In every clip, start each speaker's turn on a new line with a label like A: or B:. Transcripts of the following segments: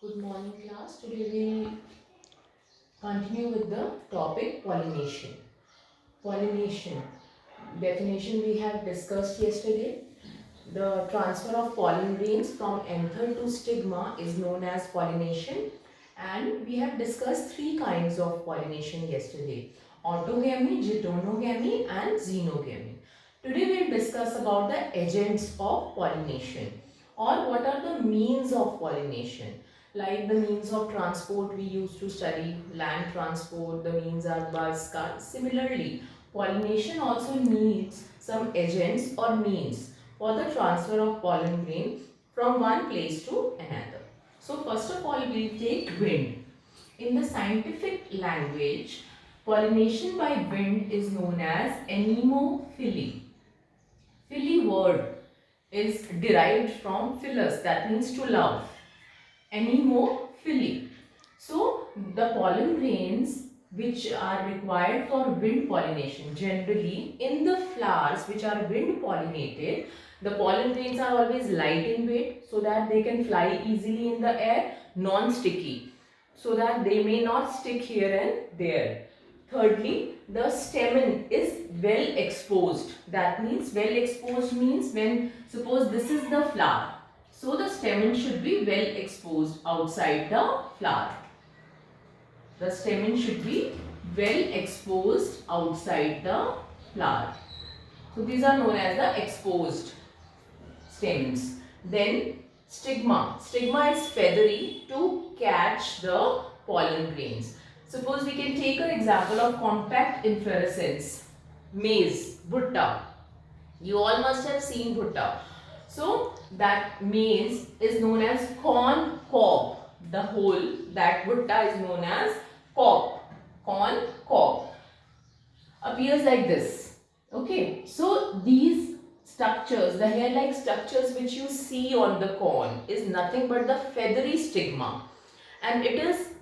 A: Good morning class. Today we continue with the topic pollination. Pollination. Definition we have discussed yesterday. The transfer of pollen grains from anther to stigma is known as pollination, and we have discussed three kinds of pollination yesterday: autogamy, geitonogamy and xenogamy. Today we will discuss about the agents of pollination, or what are the means of pollination. Like the means of transport we used to study land transport, the means are bus, car. Similarly, pollination also needs some agents or means for the transfer of pollen grain from one place to another. So first of all we will take wind. In the scientific language, pollination by wind is known as anemophily. Phily word is derived from philus, that means to love. Anemophily. So the pollen grains which are required for wind pollination, generally in the flowers which are wind pollinated, the pollen grains are always light in weight so that they can fly easily in the air, non-sticky, so that they may not stick here and there. Thirdly, the stamen is well exposed. That means well exposed means when suppose this is the flower. So the stamen should be well exposed outside the flower. The stamen should be well exposed outside the flower. So these are known as the exposed stamens. Then stigma. Stigma is feathery to catch the pollen grains. Suppose we can take an example of compact inflorescence. Maize, bhutta. You all must have seen bhutta. So that maize is known as corn cob. The whole that bhutta is known as cob. Corn cob. Appears like this. Okay. So these structures, the hair-like structures which you see on the corn is nothing but the feathery stigma, and it is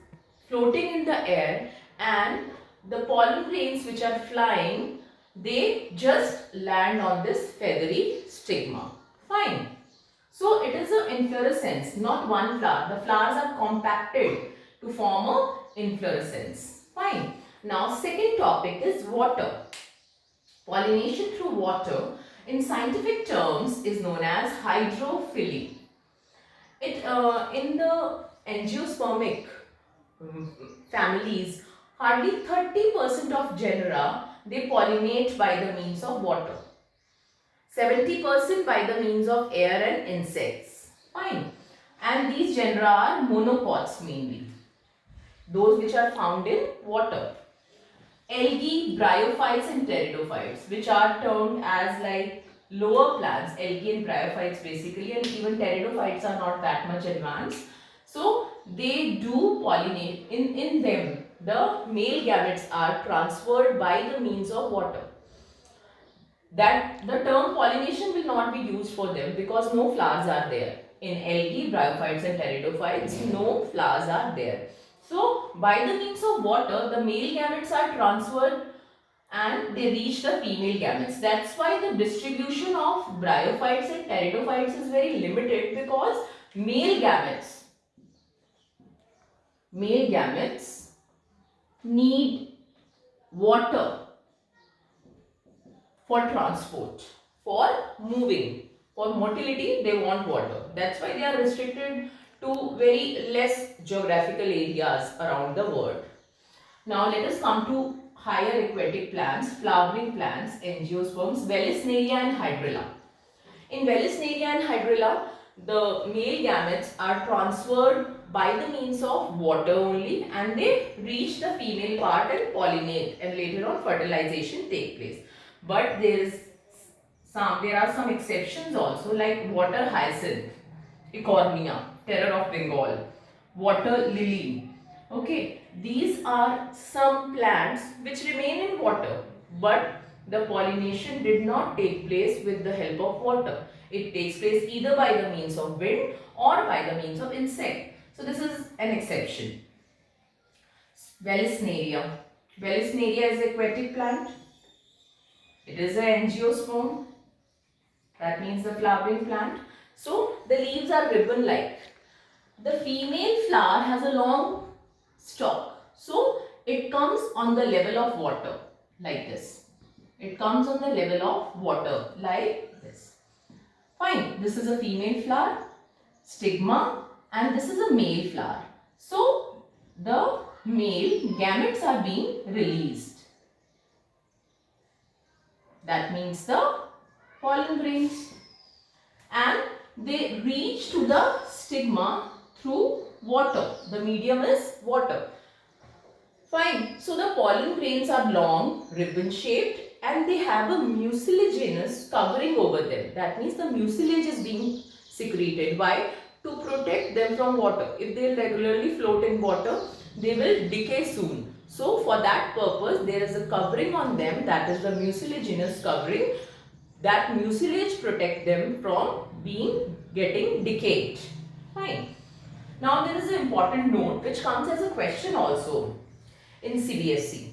A: floating in the air, and the pollen grains which are flying, they just land on this feathery stigma. Fine. So it is an inflorescence, not one flower. The flowers are compacted to form a inflorescence. Fine. Now second topic is water. Pollination through water in scientific terms is known as hydrophily. It in the angiospermic families, hardly 30% of genera they pollinate by the means of water. 70% by the means of air and insects. Fine. And these genera are monocots mainly. Those which are found in water. Algae, bryophytes and pteridophytes, which are termed as like lower plants, algae and bryophytes basically, and even pteridophytes are not that much advanced. So they do pollinate. In them, the male gametes are transferred by the means of water. That the term pollination will not be used for them because no flowers are there. In algae, bryophytes and pteridophytes, no flowers are there. So, by the means of water, the male gametes are transferred and they reach the female gametes. That's why the distribution of bryophytes and pteridophytes is very limited, because male gametes need water for transport, for moving, for motility they want water. That's why they are restricted to very less geographical areas around the world. Now let us come to higher aquatic plants, flowering plants, angiosperms, Vallisneria and Hydrilla. In Vallisneria and Hydrilla, the male gametes are transferred by the means of water only, and they reach the female part and pollinate, and later on fertilization take place. But there are some exceptions also, like water hyacinth, Ecornia, terror of Bengal, water lily. Okay, these are some plants which remain in water, but the pollination did not take place with the help of water. It takes place either by the means of wind or by the means of insect. So this is an exception. Vallisneria. Vallisneria is an aquatic plant. It is an angiosperm. That means the flowering plant. So the leaves are ribbon-like. the female flower has a long stalk. So it comes on the level of water like this. It comes on the level of water like this. Fine. This is a female flower, stigma, and this is a male flower. So the male gametes are being released. That means the pollen grains. And they reach to the stigma through water. The medium is water. Fine. So the pollen grains are long, ribbon shaped, and they have a mucilaginous covering over them. That means the mucilage is being secreted. Why? To protect them from water. If they regularly float in water, they will decay soon. So for that purpose, there is a covering on them, that is the mucilaginous covering. That mucilage protect them from getting decayed. Fine. Now there is an important note which comes as a question also in CBSE.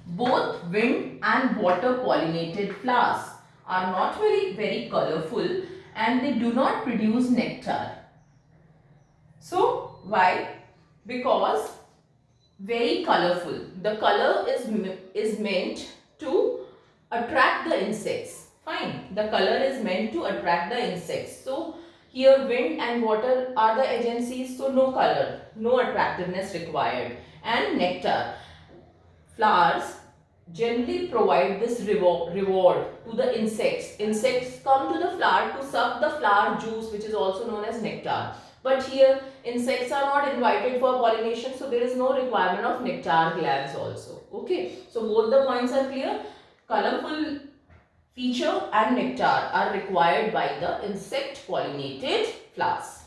A: Both wind and water pollinated flowers are not very colorful and they do not produce nectar. So why? Because very colorful. The color is meant to attract the insects. Fine. The color is meant to attract the insects. So here wind and water are the agencies, so no color, no attractiveness required. And nectar. Flowers generally provide this reward to the insects. Insects come to the flower to suck the flower juice, which is also known as nectar. But here insects are not invited for pollination, so there is no requirement of nectar glands also. Okay, so both the points are clear. Colorful feature and nectar are required by the insect pollinated flowers.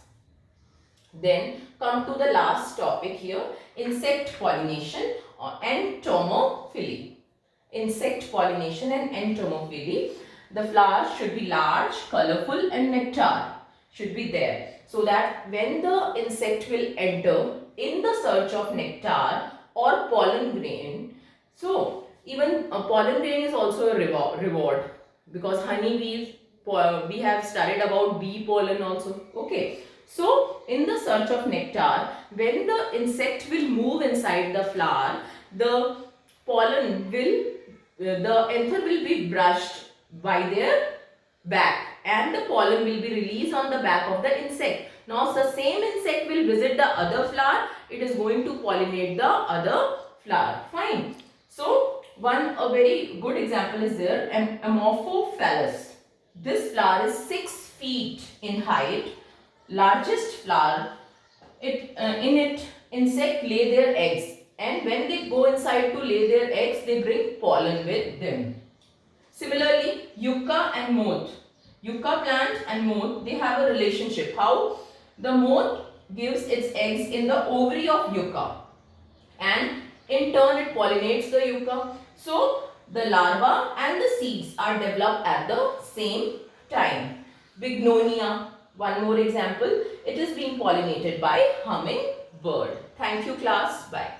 A: Then come to the last topic here, insect pollination or entomophily. Insect pollination and entomophily. The flowers should be large, colorful, and nectar should be there, so that when the insect will enter in the search of nectar or pollen grain, so even a pollen grain is also a reward, because honeybees, we have studied about bee pollen also. Okay, so in the search of nectar, when the insect will move inside the flower, the pollen will, the anther will be brushed by their back and the pollen will be released on the back of the insect. Now the same insect will visit the other flower, it is going to pollinate the other flower. Fine. So a very good example is there, an Amorphophallus. This flower is 6 feet in height, largest flower. In it insect lay their eggs, and when they go inside to lay their eggs, they bring pollen with them. Similarly, yucca and moth. Yucca plant and moth, they have a relationship. How? The moth gives its eggs in the ovary of yucca, and in turn it pollinates the yucca. So the larva and the seeds are developed at the same time. Bignonia, one more example, it is being pollinated by hummingbird. Thank you class. Bye.